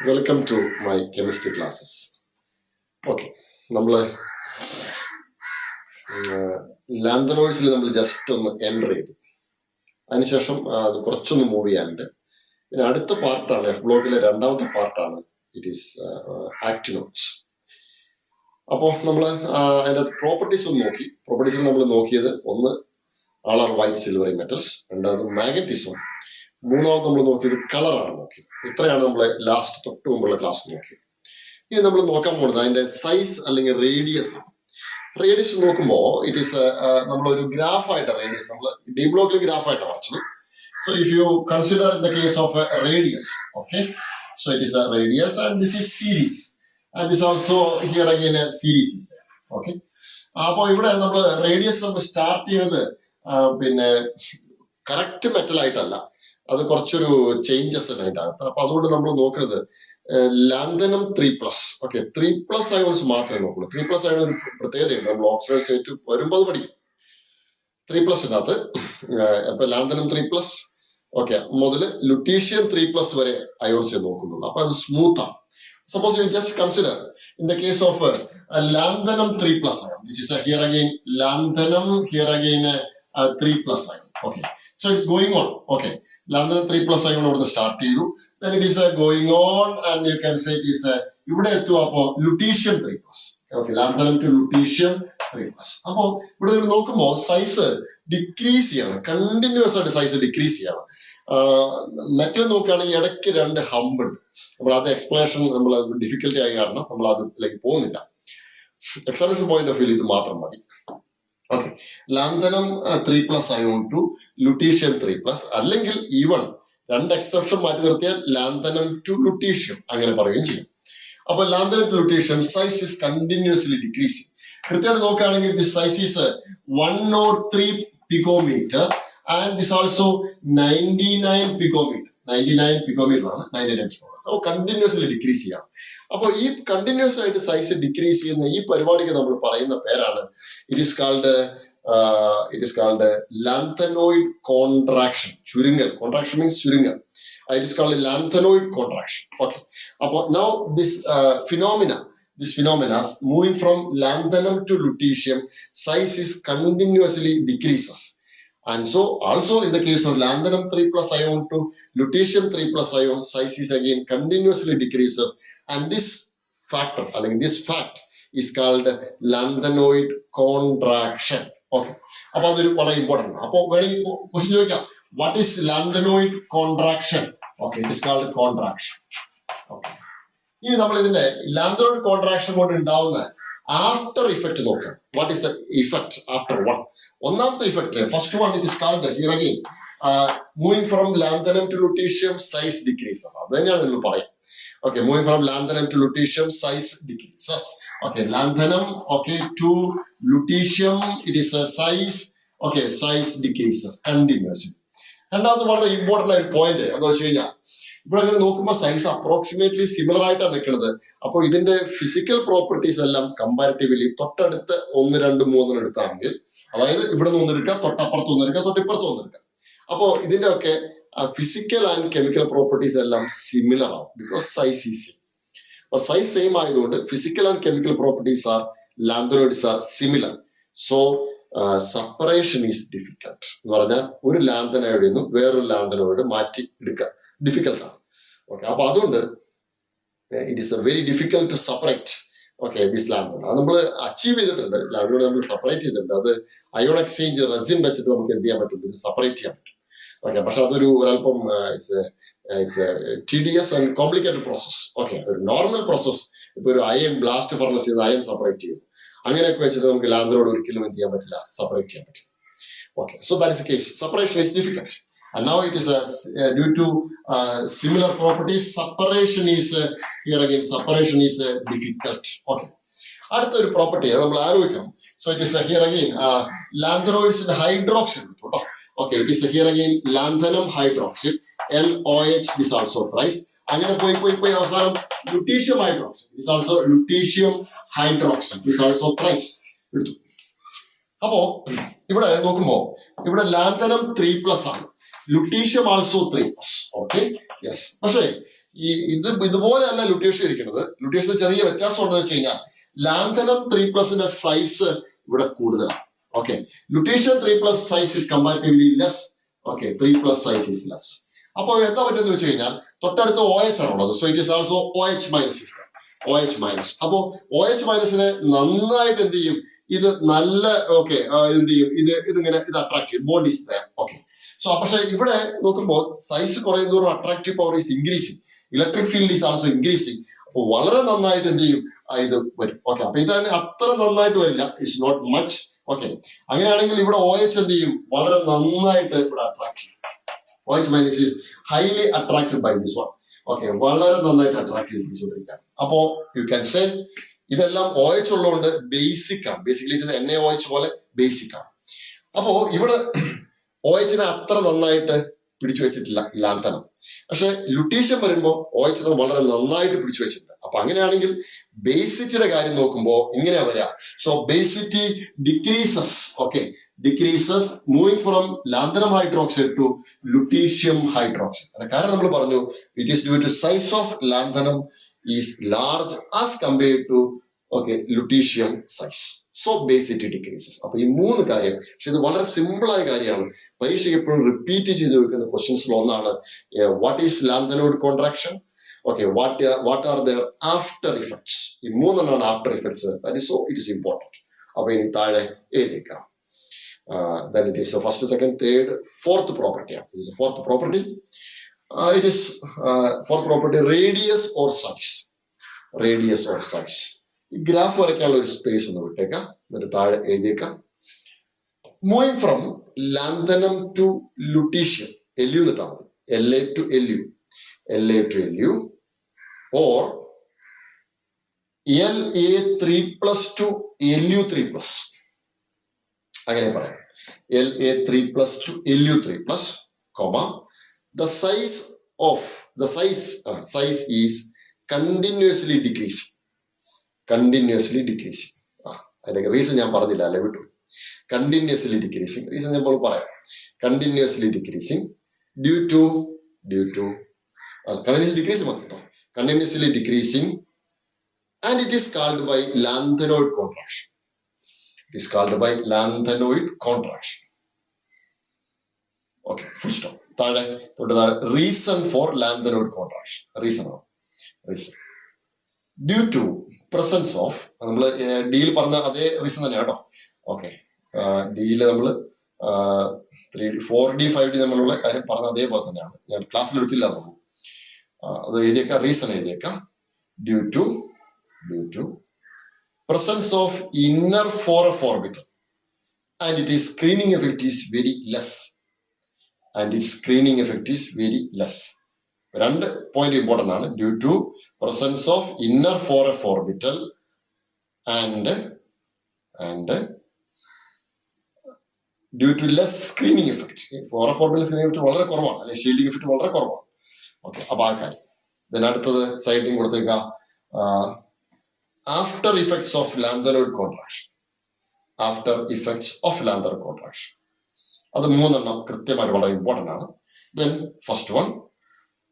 Welcome to my chemistry classes. Okay, നമ്മൾ ലാന്തനോയിഡ്സിൽ നമ്മൾ just ഒന്ന് എൻ്റർ ചെയ്തു. അതിനുശേഷം അത് കുറച്ചൊന്ന് മൂവ് ചെയ്യാനുണ്ട്. പിന്നെ അടുത്ത പാർട്ടാണ് എഫ് ബ്ലോക്കിലെ രണ്ടാമത്തെ പാർട്ടാണ് ഇറ്റ് ഈസ് ആക്ടിനോയിഡ്സ്. അപ്പോൾ നമ്മൾ അതിൻ്റെ പ്രോപ്പർട്ടീസ് ഒന്ന് നോക്കി. പ്രോപ്പർട്ടീസിൽ നമ്മൾ നോക്കിയത് ഒന്ന് ആൾ ആർ വൈറ്റ് സിൽവറി മെറ്റൽസ്, രണ്ടാമത് മാഗ്നറ്റിസം, മൂന്നാമത് നമ്മൾ നോക്കിയത് കളറാണ് നോക്കിയത്. ഇത്രയാണ് നമ്മൾ ലാസ്റ്റ് തൊട്ട് മുമ്പുള്ള ക്ലാസ് നോക്കിയത്. ഇനി നമ്മൾ നോക്കാൻ പോകുന്നത് അതിന്റെ സൈസ് അല്ലെങ്കിൽ റേഡിയസ് ആണ്. റേഡിയസ് നോക്കുമ്പോൾ ഇറ്റ് ഈസ് നമ്മളൊരു ഗ്രാഫായിട്ട് റേഡിയസ് നമ്മൾ ഡി ബ്ലോക്കിൽ ഗ്രാഫായിട്ട് വരച്ചത്. So if you consider in the case of radius, okay, so it is a radius and this is series and this also here again a series is there. Okay, അപ്പോൾ ഇവിടെ നമ്മൾ radius നമ്മൾ start ചെയ്യുന്നത് പിന്നെ correct metal ആയിട്ടല്ല, അത് കുറച്ചൊരു changes ആയിട്ടാണ്. അപ്പൊ അതുകൊണ്ട് നമ്മൾ നോക്കുന്നത് ലാന്തനം 3+. ഓക്കെ, 3+ അയോൺസ് മാത്രമേ നോക്കുള്ളൂ. 3+ അയോൺ ഒരു പ്രത്യേകതയുണ്ട്, നമ്മൾ ഓക്സിഡൈസ് സ്റ്റേറ്റ് വരുമ്പോൾ അത് പഠിക്കും. 3+നകത്ത് ഇപ്പൊ ലാന്തനം 3+, ഓക്കെ, മുതൽ ലുട്ടീഷ്യം 3+ വരെ അയോൺസ് നോക്കുന്നുള്ളൂ. അപ്പൊ അത് സ്മൂത്ത് ആണ്. Suppose you just consider in the case of lanthanum 3+ ion. This is here again lanthanum, here again 3+ ion. Okay, so it's going on. Okay, lanthanum 3+ ion over the start ചെയ്തു, then it is going on and you can say it is ഇവിടെ എത്തും അപ്പോൾ lutetium 3+. Okay, lanthanum to lutetium 3+. അപ്പോൾ ഇവിടെ നോക്കുമ്പോൾ size decrease ചെയ്യണം, continuous ആയിട്ട് size decrease ചെയ്യണം. മെറ്റൽ നോക്കുകയാണെങ്കിൽ ഇടയ്ക്ക് 2 ഹമ്പ് ഉണ്ട്. നമ്മൾ അത് എക്സ്പ്ലനേഷൻ നമ്മൾ ഡിഫിക്കൽട്ടി ആയ കാരണം നമ്മൾ അതിലേക്ക് പോകുന്നില്ല. എക്സാമിനേഷൻ പോയിന്റ് ഓഫ് വ്യൂ ഇത് മാത്രം മതി. Okay, lanthanum 3+ ion to lutetium 3+, അല്ലെങ്കിൽ ഈവൺ 2 എക്സെപ്ഷൻ മാറ്റി നിർത്തിയാൽ ലാന്തനം ടു ലുട്ടീഷ്യം അങ്ങനെ പറയുകയും ചെയ്യും. അപ്പൊ lanthanum to lutetium size is continuously decreasing. കൃത്യമായിട്ട് നോക്കുകയാണെങ്കിൽ this size is 1 or 3 picometre and this also 99 picometer. 99 picometer ആണ് 99 picometer. സോ കണ്ടിന്യൂസ്ലി ഡിക്രീസ് ചെയ്യാം. അപ്പോൾ ഈ കണ്ടിന്യൂസ് ആയിട്ട് സൈസ് ഡിക്രീസ് ചെയ്യുന്ന ഈ പരിപാടിക്ക് നമ്മൾ പറയുന്ന പേരാണ് it is called lanthanoid contraction. ചുരുങ്ങൽ, കോൺട്രാക്ഷൻ മീൻസ് ചുരുങ്ങൽ. It is called lanthanoid contraction. Okay, അപ്പോൾ now this phenomena moving from lanthanum to lutetium, size is continuously decreases. And so also in the case of lanthanum 3+ ion to lutetium 3+ ion, size is again continuously decreases, and this factor, I mean this fact is called lanthanoid contraction. Okay, അപ്പോൾ അതൊരു വളരെ important. അപ്പോൾ വേണമെങ്കിൽ question ചോദിക്കാം, what is lanthanoid contraction? Okay, it is called contraction. Okay, ഇനി നമ്മൾ ഇതിന്റെ lanthanoid contraction കൊണ്ട് ഉണ്ടാവുന്ന ആഫ്റ്റർ ഇഫക്റ്റ് നോക്കാം. What is the effect after one? ഒന്നാമത്തെ effect, first one, it is called here again moving from lanthanum to lutetium size decreases. അത് തന്നെയാണ് നിങ്ങൾ പറയാം. Okay, moving from lanthanum to lutetium size decreases. Okay, lanthanum okay to lutetium it is a size, okay, size decreases continuously. രണ്ടാമത് വളരെ important ആയ point എന്താ വെച്ച് കഴിഞ്ഞാൽ, ഇവിടെ അങ്ങനെ നോക്കുമ്പോൾ സൈസ് അപ്രോക്സിമേറ്റ്ലി സിമിലർ ആയിട്ടാണ് നിൽക്കുന്നത്. അപ്പോൾ ഇതിന്റെ ഫിസിക്കൽ പ്രോപ്പർട്ടീസ് എല്ലാം കമ്പാരിറ്റീവ്ലി തൊട്ടടുത്ത് 1, 2, 3 എടുത്താണെങ്കിൽ, അതായത് ഇവിടെ നിന്ന് ഒന്നെടുക്കുക, തൊട്ടപ്പുറത്ത് ഒന്നെടുക്കുക, തൊട്ടിപ്പുറത്ത് ഒന്നെടുക്കുക. അപ്പോൾ ഇതിന്റെ ഒക്കെ ഫിസിക്കൽ ആൻഡ് കെമിക്കൽ പ്രോപ്പർട്ടീസ് എല്ലാം സിമിലർ ആവും, ബിക്കോസ് സൈസ് ഈസ് സെയിം. അപ്പൊ സൈസ് സെയിം ആയതുകൊണ്ട് physical and chemical properties are lanthanoids are similar. So separation is difficult എന്ന് പറഞ്ഞാൽ ഒരു ലാന്തനോയിഡിൽ നിന്നും വേറൊരു ലാന്തനോയിഡ് മാറ്റി എടുക്കുക ഡിഫിക്കൽട്ട് ആണ്. ഓക്കെ, അപ്പൊ അതുകൊണ്ട് it is very difficult to separate. Okay, this lanthanoid അത് നമ്മൾ അച്ചീവ് ചെയ്തിട്ടുണ്ട്, ലാന്തനോയിഡ് നമ്മൾ സെപ്പറേറ്റ് ചെയ്തിട്ടുണ്ട്. അത് അയോൺ എക്സ്ചേഞ്ച് റെസിൻ വെച്ചിട്ട് നമുക്ക് എന്ത് ചെയ്യാൻ പറ്റും, സെപ്പറേറ്റ് ചെയ്യാൻ പറ്റും. ഓക്കെ, പക്ഷെ അതൊരു ഒരല്പം it's ടിഡിയസ് and complicated process. Okay, ഒരു നോർമൽ പ്രോസസ്. ഇപ്പൊ ഒരു അയൺ ബ്ലാസ്റ്റ് ഫർണസ് ചെയ്ത് അയൺ സെപ്പറേറ്റ് ചെയ്യും, അങ്ങനെയൊക്കെ വെച്ചിട്ട് നമുക്ക് ലാന്തനോയിഡ് ഒരിക്കലും എന്ത് ചെയ്യാൻ പറ്റില്ല, സെപ്പറേറ്റ് ചെയ്യാൻ പറ്റില്ല. Okay, so that is the case. Separation is difficult, and now it is due to similar properties. Separation is here again. Separation is difficult. Okay. അടുത്ത ഒരു പ്രോപ്പർട്ടി നമ്മൾ ആലോചിക്കണം. So it is here again lanthanoids in hydroxyl. Okay, it is here again lanthanum hydroxyl, LOH. This also thrice. അങ്ങനെ പോയി അവസാനം lutetium hydroxyl. This also lutetium hydroxyl. This also thrice. എടുത്തു. അപ്പോ ഇവിടെ നോക്കുമ്പോ ഇവിടെ ലാന്തനം 3+ ആണ്, ലുട്ടീഷ്യം ആൾസോ 3+. Okay, yes. പക്ഷേ ഇതുപോലെയല്ല ലുട്ടേഷ്യ ഇരിക്കുന്നത്. ലുട്ടേഷ്യത്തിൽ ചെറിയ വ്യത്യാസം ഉണ്ടെന്ന് വെച്ച് കഴിഞ്ഞാൽ ലാന്തനം 3+ സൈസ് ഇവിടെ കൂടുതലാണ്. ഓക്കെ, ലുട്ടേഷ്യ 3+ size is comparatively less. Okay, 3+ size is less. അപ്പോൾ എന്താ പറ്റുമെന്ന് വെച്ച് കഴിഞ്ഞാൽ തൊട്ടടുത്ത് OH ആണുള്ളത്. So it is also OH minus system. OH minus. അപ്പോ OH മൈനസിനെ നന്നായിട്ട് എന്ത് ചെയ്യും, ഇത് നല്ല ഓക്കെ എന്ത് ചെയ്യും, ഇതിങ്ങനെ ഇത് അട്രാക്ട് ചെയ്യും. Bond is there. Okay, so പക്ഷെ ഇവിടെ നോക്കുമ്പോൾ സൈസ് കുറയുന്നതോറും attractive power is increasing, electric field is also increasing. അപ്പോൾ വളരെ നന്നായിട്ട് എന്ത് ചെയ്യും, ഇത് വരും. ഓക്കെ, അപ്പൊ ഇതന്നെ അത്ര നന്നായിട്ട് വരില്ല, ഇറ്റ്സ് നോട്ട് മച്ച്. ഓക്കെ, അങ്ങനെയാണെങ്കിൽ ഇവിടെ OH എന്ത് ചെയ്യും, വളരെ നന്നായിട്ട് ഇവിടെ അട്രാക്ട് ചെയ്യും. OH minus is highly attracted by this one. Okay, വളരെ നന്നായിട്ട് അട്രാക്ട് ചെയ്ത് പിടിച്ചുകൊണ്ടിരിക്കാം. അപ്പോ യു ക്യാൻ സേ ഇതെല്ലാം OH ഉള്ളതുകൊണ്ട് ബേസിക് ആണ്. ബേസിക്കലി ഇത് NaOH പോലെ ബേസിക് ആണ്. അപ്പോ ഇവിടെ OH അത്ര നന്നായിട്ട് പിടിച്ചു വെച്ചിട്ടില്ല ലാന്തനം. പക്ഷെ ലുട്ടീഷ്യം വരുമ്പോൾ OH വളരെ നന്നായിട്ട് പിടിച്ചു വെച്ചിട്ടുണ്ട്. അപ്പൊ അങ്ങനെയാണെങ്കിൽ ബേസിറ്റിയുടെ കാര്യം നോക്കുമ്പോൾ ഇങ്ങനെയാ വരിക. So basicity decreases. Okay, decreases moving from lanthanum hydroxide to lutetium hydroxide. കാരണം നമ്മൾ പറഞ്ഞു it is due to size of lanthanum is large as compared to lutetium size. So basicity decreases. അപ്പൊ ഈ 3 കാര്യം, പക്ഷെ ഇത് വളരെ സിമ്പിൾ ആയ കാര്യമാണ്. പരീക്ഷയ്ക്ക് എപ്പോഴും റിപ്പീറ്റ് ചെയ്ത് വെക്കുന്ന ക്വസ്റ്റ്യൻസിൽ ഒന്നാണ് what is lanthanoid contraction. Okay, what are there after effects. ഈ 3 after effects. That is so it is important. അപ്പൊ ഇനി താഴെ എഴുതിയേക്കാം. Then it is the first, second, third, fourth property. This is the fourth property. It is fourth property, radius or size. Radius or size. ഈ graph വരയ്ക്കാനുള്ള ഒരു space ഒന്ന് വിട്ടേക്കാം. എന്നിട്ട് താഴെ എഴുതിയേക്കാം. Moving from lanthanum to lutetium, LU എന്നിട്ടാണ് മതി. LA to LU, LA to LU, or LA3+ to LU3+. അങ്ങനെ പറയാം. LA3+ to LU3+, the size is continuously decreasing. Continuously decreasing. അതിന്റെ റീസൺ ഞാൻ പറഞ്ഞില്ല, അല്ലെ വിട്ടു. Continuously decreasing. റീസൺ ഞാൻ പറയാം. Continuously decreasing due to continuously decreasing മതി കേട്ടോ. Continuously decreasing and it is called by lanthanoid contraction. It is called by lanthanoid contraction. Okay, full stop. Reason for lanthanoid contraction. Reason. Due to presence of, നമ്മൾ ഡിയിൽ പറഞ്ഞ അതേ reason തന്നെയാണ് കേട്ടോ. Okay, ഡിയിൽ നമ്മൾ 4D 5D നമ്മളുള്ള കാര്യം പറഞ്ഞ അതേപോലെ തന്നെയാണ്. ഞാൻ ക്ലാസ്സിൽ എടുത്തില്ല തോന്നുന്നു. അത് എഴുതിയേക്കാം. റീസൺ എഴുതിയേക്കാം. Due to presence of inner 4f orbital and its screening effect is very less. രണ്ട് പോയിന്റ് ഇമ്പോർട്ടന്റ് ആണ്. Due to presence of inner 4f orbital and due to less screening effect. 4f orbital screening effect വളരെ കുറവാണ്, അല്ലെ shielding effect വളരെ കുറവാണ്. Okay, അപ്പൊ ആ കാര്യം. then അടുത്തത് സൈഡിങ് കൊടുത്തേക്കാം. After effects of lanthanoid contraction. അത് 3 കൃത്യമായിട്ട് വളരെ ഇമ്പോർട്ടന്റ് ആണ്. ദെൻ ഫസ്റ്റ് വൺ,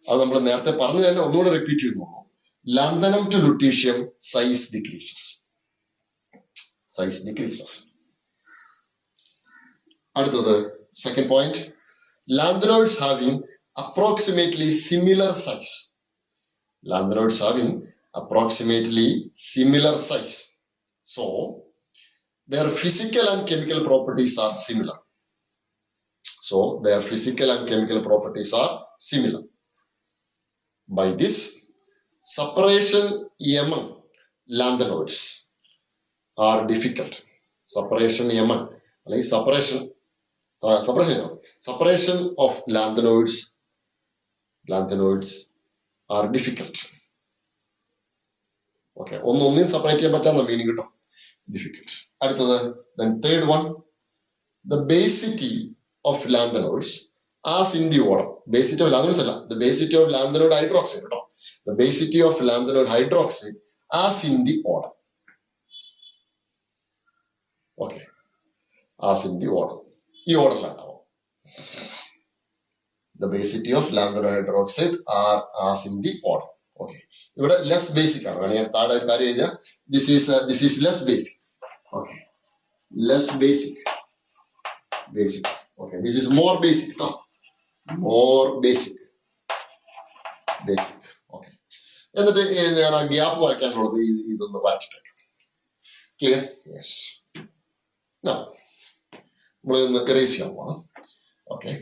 അത് നമ്മൾ നേരത്തെ പറഞ്ഞു തന്നെ ഒന്നുകൂടെ റിപ്പീറ്റ് ചെയ്ത് നോക്കാം. ലാന്തനം ടു ലുട്ടീഷ്യം സൈസ് ഡിക്രീസസ്. അടുത്തത് second point, lanthanoids having approximately similar size. So their physical and chemical properties are similar. By this, separation among lanthanoids are difficult. Separation of lanthanoids are difficult. Okay, ഒന്നിനും separate ചെയ്യാൻ പറ്റാത്ത meaning കിട്ടും, difficult. അടുത്തത് then third one, the basicity of lanthanoids as in the order. Basicity of lanthanoids അല്ല, the basicity of lanthanoid hydroxide കേട്ടോ. The basicity of lanthanoid hydroxide as in the order. Okay, as in the order. ഈ ഓർഡറിലാണ്ടാവും. the basicity of lanthanide hydroxide are as in the order. Okay. ഇവിടെ less basic ആണ്. ഞാൻ താഴെ കാര്യം എഴുതിയാൽ this is less basic. Okay. Less basic. Basic. Okay. This is more basic. No? More basic. Basic. Okay. എന്നിട്ട് ഞാൻ ആ gap വരയ്ക്കാനുള്ളത് ഇതൊന്ന് വരച്ചിട്ടേക്കാം. Clear? Yes. Now, നമ്മളൊന്ന് erase ചെയ്യാൻ പോകണം. Okay.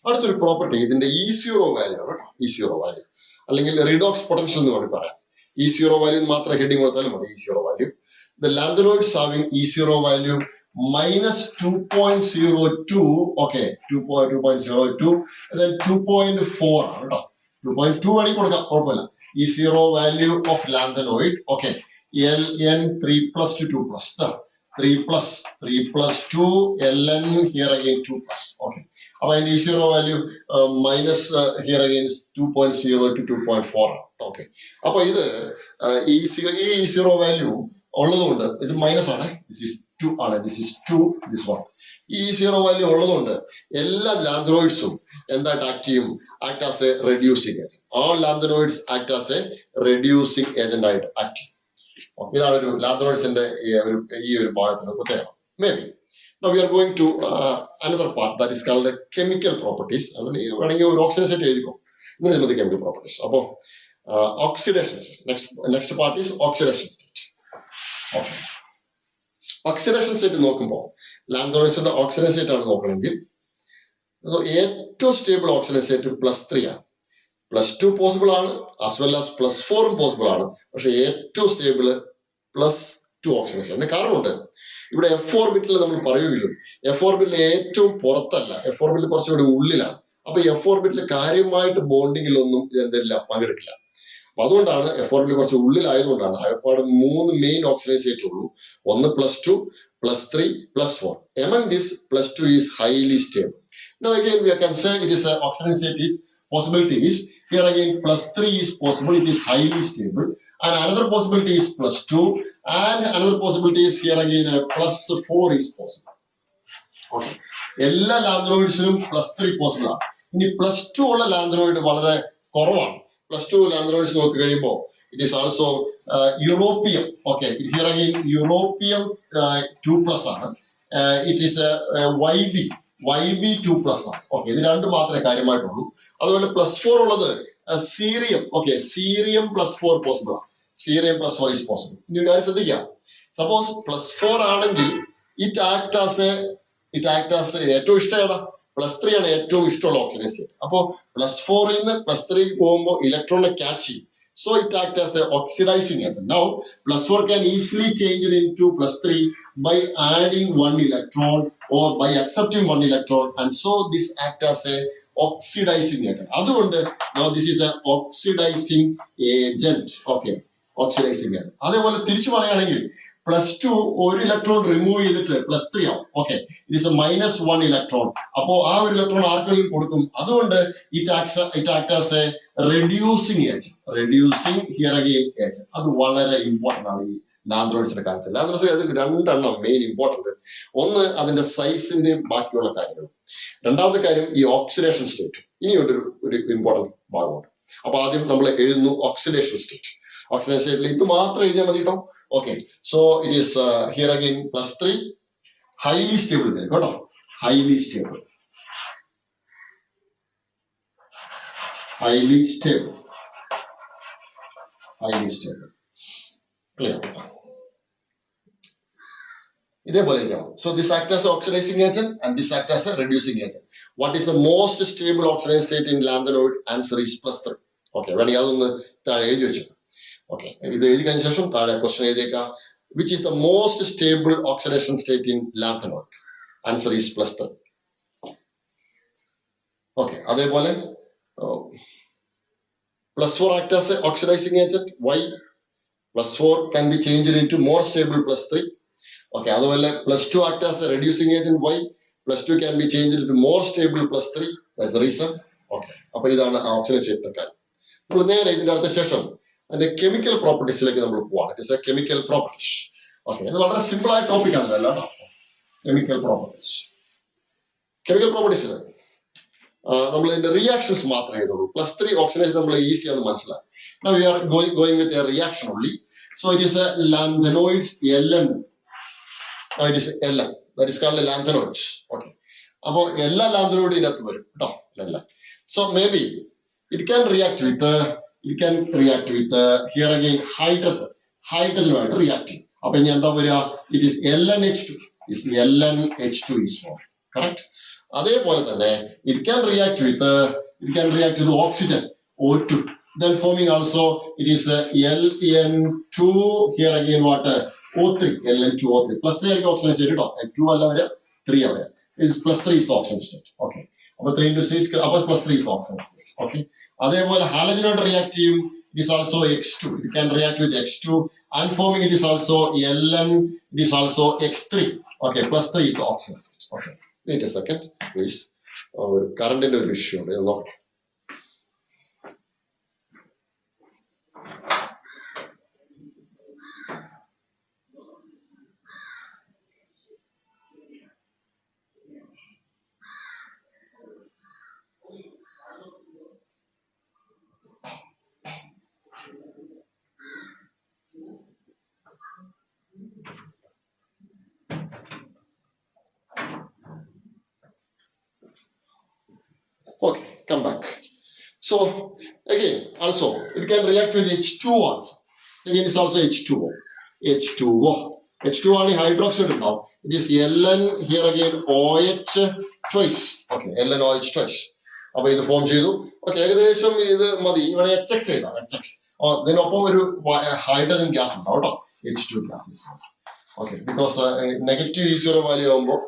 അടുത്തൊരു പ്രോപ്പർട്ടി ഇതിന്റെ E0 വാല്യൂ ആണ് കേട്ടോ. E0 വാല്യൂ അല്ലെങ്കിൽ റിഡോക്സ് പൊട്ടൻഷ്യൽ എന്ന് വേണമെങ്കിൽ പറയാം. E0 വാല്യൂ മാത്രം ഹെഡിങ് കൊടുത്താലും മതി. E0 value the lanthanoids having E0 value minus 2.02, okay, 2.02 and then 2.4 ആണ് കേട്ടോ. 2.2 വേണമെങ്കിൽ കൊടുക്കാം, കുഴപ്പമില്ല. E0 value of lanthanoid, okay, Ln 3 plus to 2 plus, 3 plus 2 Ln here again 2 plus, okay. Now in E0 value minus here again is 2.0 to 2.4, okay. Now E0 value ഉള്ളതുകൊണ്ട് ഇത് minus ആണ്. This is 2 ആണ്, this is 2, this 1. E0 value ഉള്ളതുകൊണ്ട് എല്ലാ ലാന്തനോയിഡ്സും എന്തായിട്ട് act ചെയ്യും? Act as A reducing agent. All lanthanoids act as A reducing agent ആയിട്ട് act ചെയ്യും. ഇതാണ് ഒരു ലാന്തനോയിഡ്സിന്റെ ഈ ഒരു ഭാഗത്തിന്റെ പ്രത്യേകത. May be Now we are going to another part that is called the chemical properties. വേണമെങ്കിൽ ഒരു ഓക്സിഡേഷൻ എഴുതിക്കോ. ഇങ്ങനെ നമുക്ക് chemical properties. അപ്പോൾ oxidation. Next part is oxidation state. Okay. Oxidation state നോക്കുമ്പോൾ ലാന്തനോയിഡ്സിന്റെ ഓക്സിഡേഷൻ സ്റ്റേറ്റ് ആണ് നോക്കണമെങ്കിൽ ഏറ്റവും സ്റ്റേബിൾ ഓക്സിഡേഷൻ സ്റ്റേറ്റ് +3 ആണ്. +2 പോസിബിൾ ആണ്, ആസ് വെൽ ആസ് +4 പോസിബിൾ ആണ്. പക്ഷെ ഏറ്റവും സ്റ്റേബിൾ +2 ഓക്സിഡേഷൻ. അതിന് കാരണമുണ്ട്. ഇവിടെ F ഓർബിറ്റിൽ നമ്മൾ പറയുമെങ്കിലും F ഓർബിറ്റിൽ ഏറ്റവും പുറത്തല്ല, F ഓർബിറ്റിൽ കുറച്ചുകൂടി ഉള്ളിലാണ്. അപ്പൊ F ഓർബിറ്റിൽ കാര്യമായിട്ട് ബോണ്ടിങ്ങിലൊന്നും ഇതെന്തില്ല, പങ്കെടുക്കില്ല. അപ്പൊ അതുകൊണ്ടാണ് F ഓർബിറ്റിൽ കുറച്ച് ഉള്ളിലായതുകൊണ്ടാണ് ആകപ്പാട് 3 മെയിൻ ഓക്സിഡേഷൻ സ്റ്റേറ്റ് ഉള്ളൂ. ഒന്ന് +2, +3, +4. Among this, +2 is highly stable. Now again we can say it is oxidation state is possibility is here again +3 is possible, it is highly stable, and another possibility is +2, and another possibility is here again +4 is possible. Okay. എല്ലാ ലാന്തനോയിഡ്സിനും +3 possible ആണ്. ഇനി +2 ഉള്ള lanthanoid വളരെ കുറവാണ്. +2 lanthanoids നോക്കി കഴിയുമ്പോൾ it is also europium. Okay, here again europium 2+ ആണ്. It is YB 2+ ആണ്. ഓക്കെ, ഇത് രണ്ട് മാത്രമേ കാര്യമായിട്ടുള്ളൂ. അതുപോലെ +4 ഉള്ളത് സീറിയം. ഓക്കെ, സീറിയം +4 പോസിബിൾ ആണ്. Cerium +4 is possible. ഇനി കാര്യം ശ്രദ്ധിക്കാം. സപ്പോസ് +4 ആണെങ്കിൽ ഇറ്റ് ആക്ട് ആസ് ഏറ്റവും ഇഷ്ടം ഏതാ? +3 ആണ് ഏറ്റവും ഇഷ്ടമുള്ള ഓക്സിഡേഷൻ സ്റ്റേറ്റ്. അപ്പോ +4 നിന്ന് +3 പോകുമ്പോൾ ഇലക്ട്രോണിനെ ക്യാച്ച് ചെയ്യും. So it acts as a oxidizing agent. Now +4 can easily change it into +3 by adding 1 electron or by accepting 1 electron, and so this acts as a oxidizing agent. അതുകൊണ്ട് now this is a oxidizing agent. Okay, oxidizing agent. അതേപോലെ തിരിച്ചു പറയുകയാണെങ്കിൽ +2 ഒരു electron remove ചെയ്തിട്ട് +3 ആവും. Okay, it is -1 electron. അപ്പോ ആ ഒരു ഇലക്ട്രോൺ ആർക്കെങ്കിലും കൊടുക്കും. അതുകൊണ്ട് it act as A reducing agent. Reducing here again agent. അത് വളരെ ഇമ്പോർട്ടന്റ് ആണ് ഈ ലാന്തനോയിഡ്സിന്റെ കാര്യത്തിൽ. ലാന്തനോയിഡ്സിൽ അതിൽ 2 എണ്ണം മെയിൻ ഇമ്പോർട്ടന്റ്. ഒന്ന് അതിന്റെ സൈസിന്റെയും ബാക്കിയുള്ള കാര്യങ്ങളും. രണ്ടാമത്തെ കാര്യം ഈ ഓക്സിഡേഷൻ സ്റ്റേറ്റ്. ഇനിയൊരു ഇമ്പോർട്ടന്റ് ഭാഗമുണ്ട്. അപ്പൊ ആദ്യം നമ്മൾ എഴുതുന്നു ഓക്സിഡേഷൻ സ്റ്റേറ്റ്. ഓക്സിഡേഷൻ സ്റ്റേറ്റിൽ ഇത് മാത്രം എഴുതിയാൽ മതി കേട്ടോ. Okay, so it is here again +3, highly stable there, got it? Highly stable. Clear? So this acts as an oxidizing agent and this acts as a reducing agent. What is the most stable oxidation state in lanthanoid? Answer is +3. Okay, when you okay, question which is the most stable oxidation state in lanthanoid? Answer is +3. Okay, adevole +4 acts as an oxidizing agent. Why? +4 can be changed into more stable +3. Okay, adevole +2 acts as a reducing agent. Why? +2 can be changed into more stable +3. That's the reason. Okay, appo idana oxidation state karyam. Nammal nere idinte adutha shesham and the chemical properties like example, it is a chemical properties. Okay, ഇത് വളരെ simple ആയ topic ആണല്ലോ കേട്ടോ. Chemical properties. Chemical പ്രോപ്പർട്ടീസിൽ നമ്മൾ ഇതിന്റെ reactions മാത്രമേ എഴുതുള്ളൂ. +3 oxidation നമ്മൾ easy ആണെന്ന് മനസ്സിലായി. Now we are going with a reaction only. So it is a lanthanoids Ln. Now it is Ln. That is called lanthanoids. Okay. അപ്പോൾ എല്ലാ ലാന്തനോയിഡും ഇതിനകത്ത് വരും കേട്ടോ. So maybe it can react with here again ഹൈഡ്രജനുമായിട്ട് react ചെയ്യും. അപ്പൊ ഇനി എന്താ വരിക? It is LnH2. LnH2 is formed. Correct. അതേപോലെ തന്നെ it can react with oxygen O2, then forming also it is Ln2 here again what O3 Ln2O3 +3 ആയിരിക്കും oxygen state കേട്ടോ. 2 അല്ല വരെ 3 ആ വരെ. +3 is the oxygen state. Okay. അപ്പോൾ 3 into 6 അപ്പോൾ +3 is the oxygen state. Okay. അതേപോലെ ഹാലജനോട് റിയാക്ട് ചെയ്യും. It is also X2. It can react with X2 and forming it is also Ln. It is also X3. Okay, +3 is the oxygen state. Okay. Wait a second, please. Current in the issue. Okay, come back. So again, also it can react with H2 also. Again, it's also H2O. H2 ആണ് hydroxide ഉണ്ടാവും. It is Ln here again OH twice. Okay, Ln OH twice. അപ്പൊ ഇത് form ചെയ്തു. Okay, ഏകദേശം ഇത് മതി. ഇവിടെ HX എഴുതാം. ഇതിനൊപ്പം ഒരു ഹൈഡ്രജൻ ഗ്യാസ് ഉണ്ടാവും കേട്ടോ. H2 gas. Okay, because negative ഈശ്വര വാല്യൂ ആകുമ്പോൾ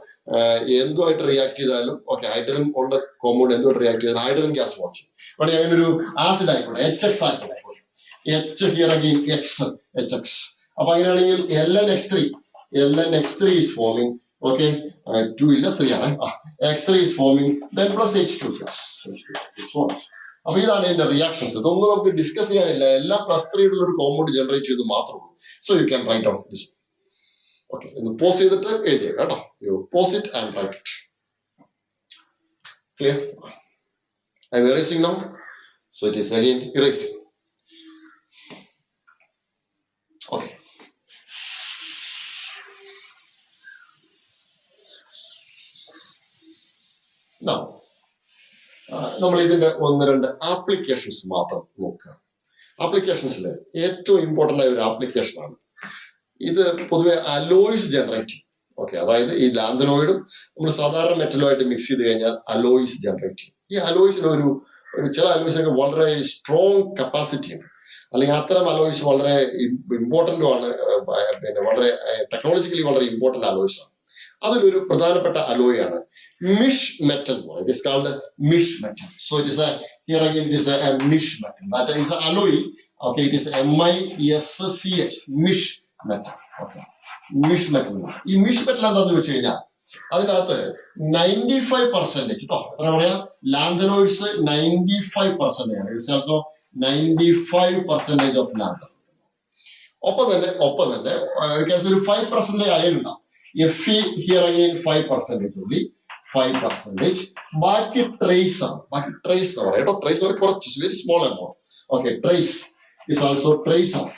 എന്തുമായിട്ട് റിയാക്ട് ചെയ്താലും ഓക്കെ, ഹൈഡ്രജൻ ഉള്ള കോമ്പൗണ്ട് എന്തുമായിട്ട് റിയാക്ട് ചെയ്താലും ഹൈഡ്രജൻ ഗ്യാസ് ഫോം ചെയ്യും. ഇവിടെ അങ്ങനെ ഒരു ആസിഡ് ആയിക്കോട്ടെ, HX ആസിഡ് ആയിക്കോട്ടെ. H here again HX. അപ്പൊ അങ്ങനെയാണെങ്കിൽ Ln(X3) is forming. Okay, 2 ഇല്ല 3 ആണ്. X3 is forming, then plus H2 gas is formed. അപ്പൊ ഇതാണ് ഇതിന്റെ റിയാക്ഷൻസ്. ഇതൊന്നും നമുക്ക് ഡിസ്കസ് ചെയ്യാനില്ല. എല്ലാം +3 ഉള്ള ഒരു കോമ്പൗണ്ട് ജനറേറ്റ് ചെയ്ത് മാത്രമേ ഉള്ളൂ. So you can write down this. Okay, ഒന്ന് പോസ് ചെയ്തിട്ട് എഴുതിയേക്കാം കേട്ടോ. You pause it and write it. Clear? I am erasing now. So it is again erasing. Okay. Now, നമ്മൾ ഇതിന്റെ 1-2 ആപ്ലിക്കേഷൻസ് മാത്രം നോക്കുക. ആപ്ലിക്കേഷൻസിൽ ഏറ്റവും ഇമ്പോർട്ടന്റ് ആയ ഒരു ആപ്ലിക്കേഷൻ ആണ് ഇത്. പൊതുവെ അലോയ്സ് ജനറേറ്റ് ചെയ്യും. ഓക്കെ, അതായത് ഈ ലാന്തനോയിഡും നമ്മൾ സാധാരണ മെറ്റലുമായിട്ട് മിക്സ് ചെയ്ത് കഴിഞ്ഞാൽ അലോയ്സ് ജനറേറ്റ് ചെയ്യും. ഈ അലോയ്സിന് ഒരു ചില അലോയ്സിനൊക്കെ വളരെ സ്ട്രോങ് കപ്പാസിറ്റി ഉണ്ട്, അല്ലെങ്കിൽ അത്തരം അലോയ്സ് വളരെ ഇമ്പോർട്ടന്റും ആണ്, പിന്നെ വളരെ ടെക്നോളജിക്കലി വളരെ ഇമ്പോർട്ടന്റ് അലോയ്സ് ആണ്. അതിലൊരു പ്രധാനപ്പെട്ട അലോയ് ആണ് മിഷ് metal. It is called mish metal. So it is here again it is a mish metal. That is an alloy. Okay, it is MiSCH, mish metal. Okay, mish metal. ഈ misch metal എന്താന്ന് വെച്ച് കഴിഞ്ഞാൽ അതിനകത്ത് 95% കേട്ടോ. എത്ര പറയാ? Lanthanoids 95% ആണ്. It's also 95% of lanthanoid. ഒപ്പം തന്നെ ഒരു 5% അയൺ ഉണ്ടാവും. Fe here again 5% only, 5%. ബാക്കി ട്രേസ് ആണ്. ട്രേസ് എന്ന് പറയാം കേട്ടോ. ട്രേസ് കുറച്ച് very small amount. Okay, trace is also trace of.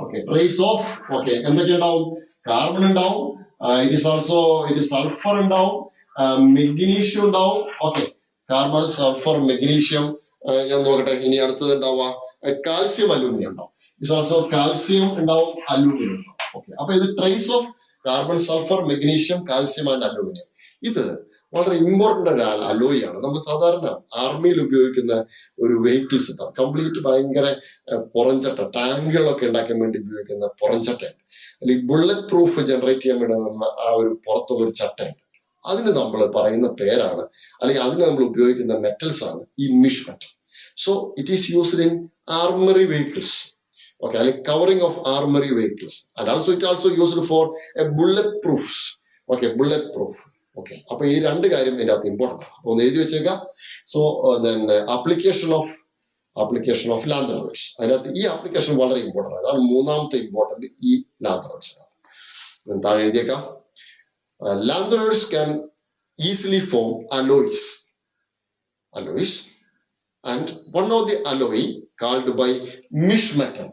Okay, trace of. Okay, എന്തൊക്കെ ഉണ്ടാവും? കാർബൺ ഉണ്ടാവും. ഇറ്റ് ഇസ് സൾഫർ ഉണ്ടാവും, മെഗ്നീഷ്യം ഉണ്ടാവും. Okay, carbon, sulphur, magnesium. ഞാൻ നോക്കട്ടെ, ഇനി അടുത്തത് ഉണ്ടാവുക കാൽസ്യം, അലൂമിനിയം ഉണ്ടാവും. ഇറ്റ്സ് ഓൾസോ കാൽസ്യം ഉണ്ടാവും, അലൂമിനിയം ഉണ്ടാവും. ഓക്കെ, അപ്പൊ ഇത് trace of carbon, sulphur, magnesium, calcium and aluminium. ഇത് വളരെ ഇമ്പോർട്ടന്റ് ഒരു അലോയ് ആണ്. നമ്മൾ സാധാരണ ആർമിയിൽ ഉപയോഗിക്കുന്ന ഒരു വെഹിക്കിൾസ് ഉണ്ടാവും, കംപ്ലീറ്റ് ഭയങ്കര പുറംചട്ട, ടാങ്കുകളൊക്കെ ഉണ്ടാക്കാൻ വേണ്ടി ഉപയോഗിക്കുന്ന പുറംചട്ടയുണ്ട്, അല്ലെങ്കിൽ ബുള്ളറ്റ് പ്രൂഫ് ജനറേറ്റ് ചെയ്യാൻ വേണ്ടി നമ്മൾ ആ ഒരു പുറത്തുള്ള ഒരു ചട്ടയുണ്ട്. അതിന് നമ്മൾ പറയുന്ന പേരാണ്, അല്ലെങ്കിൽ അതിന് നമ്മൾ ഉപയോഗിക്കുന്ന മെറ്റൽസ് ആണ് ഈ misch metal. So it is used in armoury vehicles. Okay, like covering of armory vehicles, and also it also used for a bulletproofs. Okay, bulletproof. Okay, അപ്പൊ ഈ രണ്ട് കാര്യം ഇതിന്റെ അകത്ത് ഇമ്പോർട്ടന്റ് ആണ്. അപ്പൊ ഒന്ന് എഴുതി വെച്ചേക്കാം. So then application of lanthanoids. അതിനകത്ത് ഈ ആപ്ലിക്കേഷൻ വളരെ ഇമ്പോർട്ടന്റ് ആണ്. അതാണ് മൂന്നാമത്തെ ഇമ്പോർട്ടന്റ് ഈ ലാന്തനോയിഡ്സ്. താഴെ എഴുതിയേക്കാം. Lanthanoids can easily form alloys. And one of the alloy called by mish metal.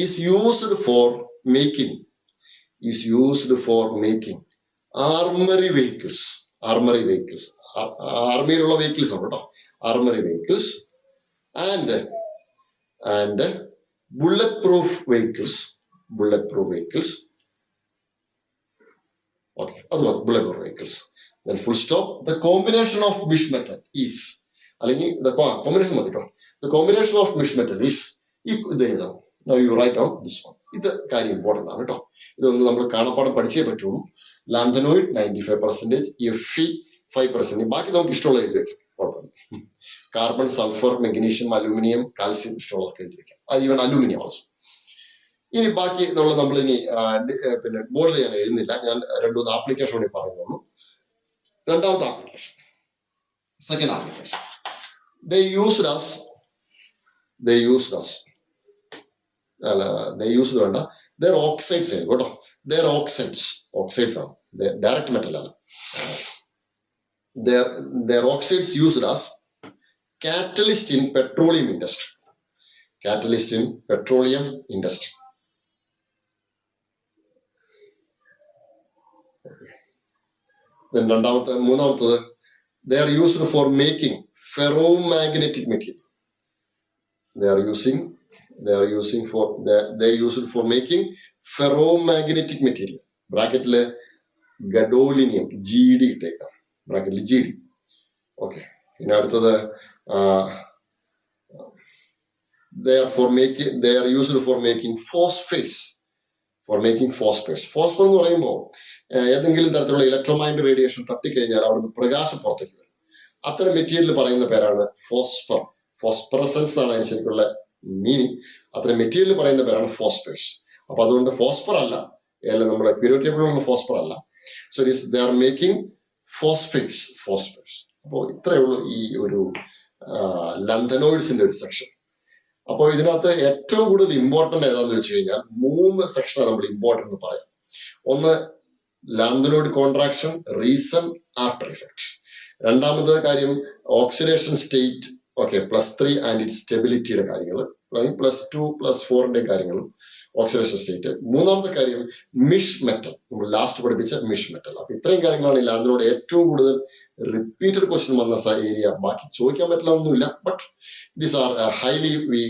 Is used for making armory vehicles. Armory vehicles and bulletproof vehicles. Okay, bulletproof vehicles. Then full stop. The combination of mish metal is the combination of mish metal is equal. Now you write down this one. ഇത് കാര്യം important ആണ് കേട്ടോ. ഇതൊന്നും നമ്മൾ കാണാപ്പാടം പഠിച്ചേ പറ്റുള്ളൂ. Lanthanoid 95%, Fe 5%. ബാക്കി നമുക്ക് ഇഷ്ടമുള്ള എഴുതി വെക്കാം, കുഴപ്പമില്ല. Carbon, sulphur, magnesium, aluminium, calcium ഇഷ്ടമുള്ളതൊക്കെ എഴുതി വെക്കാം. അത് ഈവൻ അലൂമിനിയം ഓൾസോ. ഇനി ബാക്കി എന്നുള്ള നമ്മൾ ഇനി പിന്നെ ബോർഡിൽ ഞാൻ എഴുതുന്നില്ല. ഞാൻ 2-3 ആപ്ലിക്കേഷൻ കൂടി പറയുന്നുള്ളൂ. രണ്ടാമത്തെ application, second application. They used their oxides കേട്ടോ. Their oxides ആണ്, ഡയറക്റ്റ് മെറ്റൽ അല്ല. Their oxides used as catalyst in petroleum industry. Then മൂന്നാമത്തത്, they are used for making ferromagnetic material. They used for making ferromagnetic material. ബ്രാക്കറ്റില് gadolinium, GD ഇട്ടേക്കാം, ബ്രാക്കറ്റിൽ GD. Okay. പിന്നെ അടുത്തത്, they are used for making phosphates. Phosphor എന്ന് പറയുമ്പോൾ ഏതെങ്കിലും തരത്തിലുള്ള ഇലക്ട്രോമാഗ്നറ്റിക് റേഡിയേഷൻ തട്ടിക്കഴിഞ്ഞാൽ അവിടുന്ന് പ്രകാശം പുറത്തേക്ക് വരും. അത്തരം മെറ്റീരിയൽ പറയുന്ന പേരാണ് ഫോസ്ഫറസൻസ് ആണ് അതിന് ശരിക്കുള്ള മീനിങ്. അത്തരം മെറ്റീരിയൽ പറയുന്ന പേരാണ് ഫോസ്ഫേറ്റ്സ്. അപ്പൊ അതുകൊണ്ട് ഫോസ്ഫർ അല്ല, നമ്മുടെ പീരിയോഡിക് ടേബിളിലുള്ള ഫോസ്ഫർ അല്ല. So they are making phosphates. അപ്പോൾ ഇത്രയേ ഉള്ളൂ ഈ ഒരു ലാന്തനോയിഡ്സിന്റെ ഒരു സെക്ഷൻ. അപ്പോൾ ഇതിനകത്ത് ഏറ്റവും കൂടുതൽ ഇമ്പോർട്ടന്റ് ഏതാണെന്ന് വെച്ച് കഴിഞ്ഞാൽ 3 സെക്ഷനാണ് നമ്മൾ ഇമ്പോർട്ടന്റ് എന്ന് പറയാം. ഒന്ന്, lanthanoid contraction, reason, after effect. രണ്ടാമത്തെ കാര്യം oxidation state, okay, +3 and it സ്റ്റെബിലിറ്റിയുടെ കാര്യങ്ങൾ, +2 +4ന്റെ കാര്യങ്ങളും ഓക്സിഡേഷൻ സ്റ്റേറ്റ്. മൂന്നാമത്തെ കാര്യം മിഷ് മെറ്റൽ, നമ്മൾ ലാസ്റ്റ് പഠിപ്പിച്ച മിഷ് മെറ്റൽ. അപ്പൊ ഇത്രയും കാര്യങ്ങളാണ് ഈ ലാന്തനോയിഡ് ഏറ്റവും കൂടുതൽ റിപ്പീറ്റഡ് ക്വസ്റ്റ്യൻ വന്ന ഏരിയ. ബാക്കി ചോദിക്കാൻ പറ്റില്ല ഒന്നുമില്ല, but these are highly, we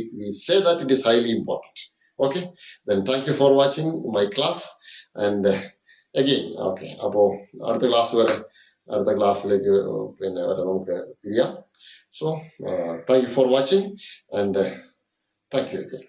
say that it is highly important. Okay, then thank you for watching my class and again, okay, അപ്പോൾ അടുത്ത ക്ലാസ്സിലേക്ക് പിന്നെ വരെ നമുക്ക് ചെയ്യാം. So thank you for watching and thank you again.